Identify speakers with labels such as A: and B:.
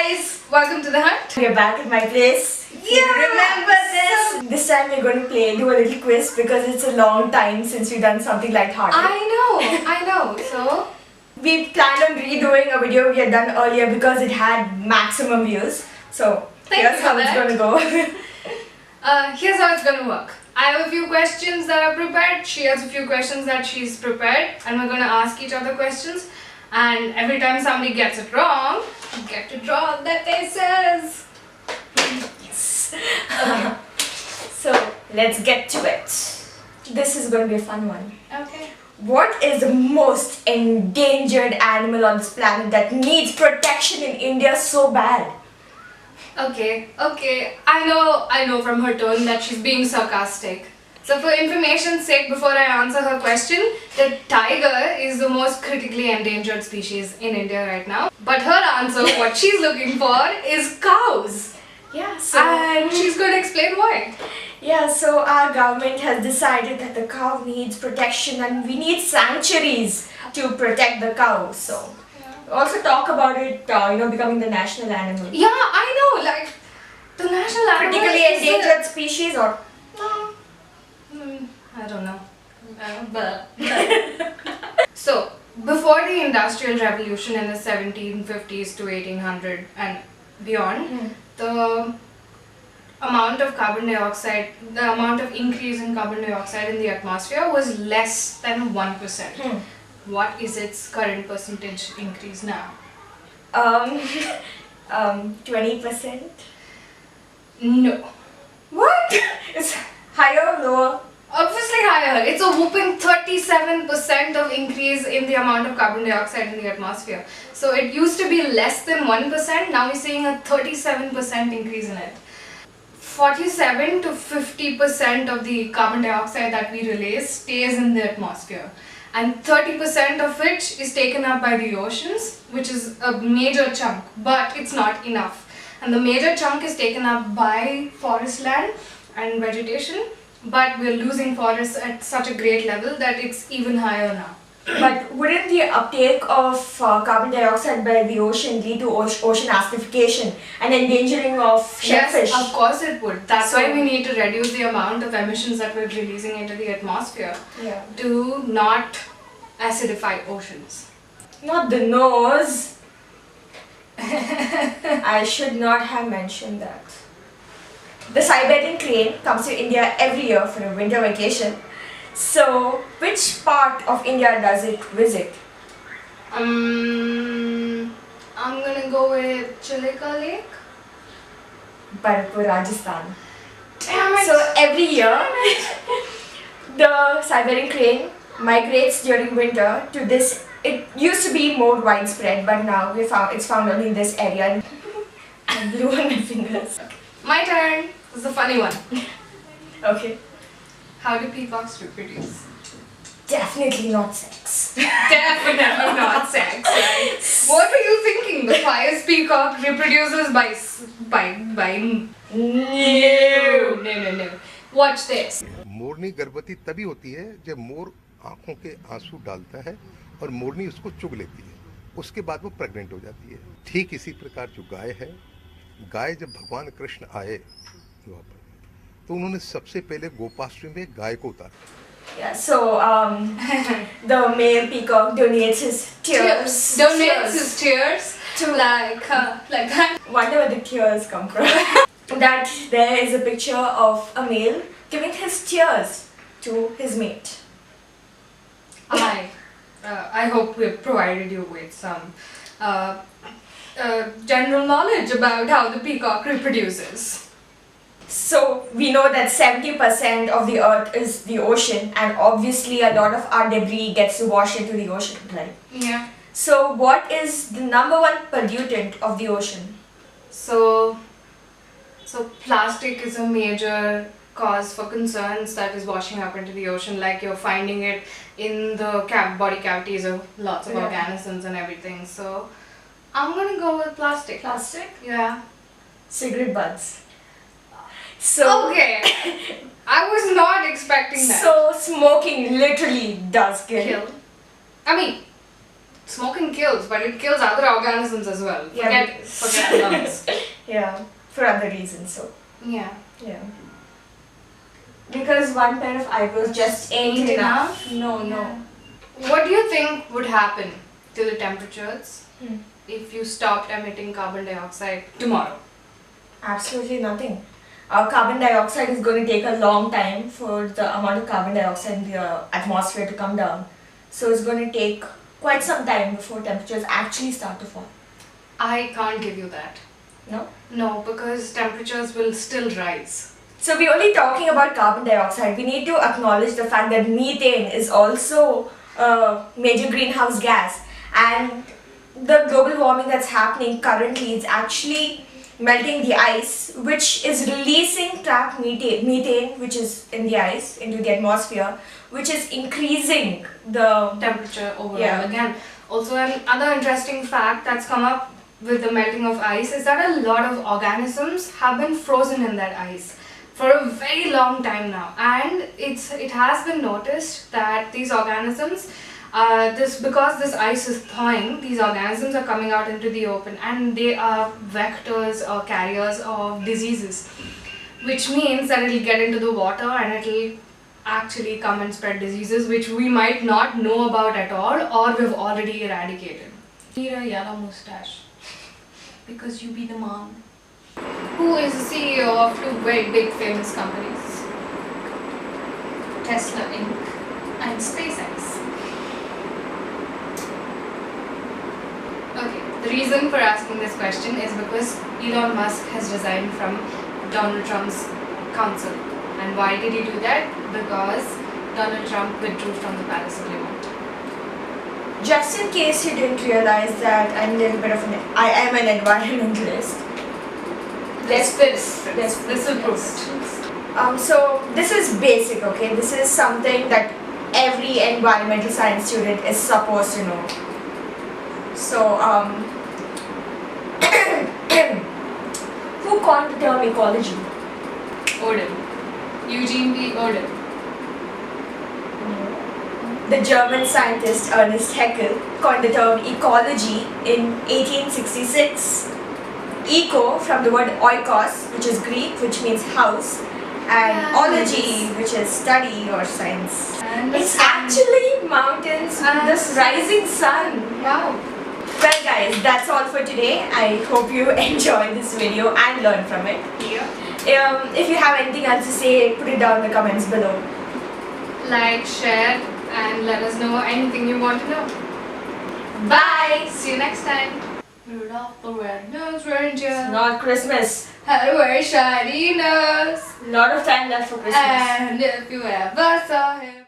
A: guys, welcome to the hunt.
B: We're back at my place.
A: Yeah,
B: remember this? This time we're going to do a little quiz because it's a long time since we've done something light-hearted.
A: I know. So
B: we planned on redoing a video we had done earlier because it had maximum views. So here's how it's going to go.
A: Here's how it's going to work. I have a few questions that are prepared. She has a few questions that she's prepared, and we're going to ask each other questions. And every time somebody gets it wrong, you get to draw their faces.
B: Yes. Okay. So let's get to it. This is going to be a fun one.
A: Okay.
B: What is the most endangered animal on this planet that needs protection in India so bad?
A: Okay. I know from her tone that she's being sarcastic. So for information's sake, before I answer her question, the tiger is the most critically endangered species in India right now. But her answer, what she's looking for, is cows.
B: Yeah, so...
A: And she's going to explain why.
B: Yeah, so our government has decided that the cow needs protection and we need sanctuaries to protect the cow. So, also talk about it, becoming the national animal.
A: Yeah, I know, like, the national animal
B: critically endangered species or...
A: No. I don't know. But so, before the Industrial Revolution in the 1750s to 1800 and beyond, the amount of carbon dioxide, the amount of increase in carbon dioxide in the atmosphere was less than 1%. What is its current percentage increase now?
B: 20%?
A: No.
B: What? It's higher or lower?
A: Obviously higher. It's a whooping 37% of increase in the amount of carbon dioxide in the atmosphere. So it used to be less than 1%, now we're seeing a 37% increase in it. 47 to 50% of the carbon dioxide that we release stays in the atmosphere. And 30% of which is taken up by the oceans, which is a major chunk, but it's not enough. And the major chunk is taken up by forest land and vegetation, but we're losing forests at such a great level that it's even higher now.
B: But wouldn't the uptake of carbon dioxide by the ocean lead to ocean acidification and endangering of shellfish?
A: Yes, of course it would. That's why we need to reduce the amount of emissions that we're releasing into the atmosphere to not acidify oceans.
B: Not the nose. I should not have mentioned that. The Siberian crane comes to India every year for a winter vacation. So, which part of India does it visit?
A: I'm gonna go with Chilika Lake.
B: Bharatpur, Rajasthan.
A: Damn it!
B: So, every year, the Siberian crane migrates during winter to this. It used to be more widespread, but now it's found only in this area. I blew on my fingers.
A: My turn. This is a funny one.
B: Okay.
A: How do peacocks reproduce?
B: Definitely not sex.
A: Definitely not sex, right? What were you thinking? The pious peacock reproduces by No. Watch this.
C: मोरनी गर्भवती तभी होती है जब मोर आंखों के आंसू डालता है और मोरनी उसको चुग लेती है, उसके बाद वो प्रेग्नेंट हो जाती है। ठीक इसी प्रकार जो गाय है, गाय जब भगवान कृष्ण आए तो उन्होंने सबसे पहले गोपाष्टमी में गाय को उतारा।
B: Yeah, so the male peacock donates his tears.
A: His tears to like that.
B: Wonder where the tears come from. That there is a picture of a male giving his tears to his mate.
A: I hope we've provided you with some general knowledge about how the peacock reproduces.
B: So we know that 70% of the earth is the ocean, and obviously a lot of our debris gets washed into the ocean, right?
A: Yeah.
B: So what is the number one pollutant of the ocean?
A: So plastic is a major cause for concerns that is washing up into the ocean, like you're finding it in the body cavities of lots of organisms and everything. So I'm gonna go with plastic.
B: Plastic?
A: Yeah.
B: Cigarette butts. So
A: okay. I was not expecting that.
B: So smoking literally does kill.
A: I mean, smoking kills, but it kills other organisms as well.
B: Yeah,
A: Forget the lungs.
B: Yeah, for other reasons. So
A: Yeah.
B: yeah. Because one pair of eyebrows just ain't enough. No, no.
A: What do you think would happen to the temperatures
B: Hmm.
A: if you stopped emitting carbon dioxide tomorrow?
B: Absolutely nothing. Carbon dioxide is going to take a long time for the amount of carbon dioxide in the atmosphere to come down. So it's going to take quite some time before temperatures actually start to fall.
A: I can't give you that.
B: No?
A: No, because temperatures will still rise.
B: So we're only talking about carbon dioxide. We need to acknowledge the fact that methane is also a major greenhouse gas, and the global warming that's happening currently is actually melting the ice, which is releasing trapped methane which is in the ice into the atmosphere, which is increasing the
A: Temperature overall.
B: Yeah.
A: Again, also another interesting fact that's come up with the melting of ice is that a lot of organisms have been frozen in that ice for a very long time now, and it has been noticed that these organisms, because this ice is thawing, these organisms are coming out into the open, and they are vectors or carriers of diseases, which means that it'll get into the water and it'll actually come and spread diseases which we might not know about at all, or we've already eradicated. Need a yellow mustache because you be the mom. Who is the CEO of two very big famous companies? Tesla Inc. and SpaceX. Okay, the reason for asking this question is because Elon Musk has resigned from Donald Trump's council. And why did he do that? Because Donald Trump withdrew from the Paris Agreement.
B: Just in case you didn't realize that I am an environmentalist.
A: This will prove it.
B: So this is basic, okay? This is something that every environmental science student is supposed to know. So who coined the term ecology?
A: Odin. Eugene V. Odin.
B: The German scientist Ernst Haeckel coined the term ecology in 1866. Eco from the word oikos, which is Greek, which means house, and ology, which is study or science.
A: And
B: It's actually mountains and the rising sun.
A: Wow.
B: Well guys, that's all for today. I hope you enjoyed this video and learned from it.
A: Yeah.
B: If you have anything else to say, put it down in the comments below.
A: Like, share, and let us know anything you want to know.
B: Bye!
A: See you next time. Rudolph the Red-Nosed Reindeer
B: It's not Christmas.
A: had a very shiny nose.
B: Lot of time left for Christmas.
A: And if you ever saw him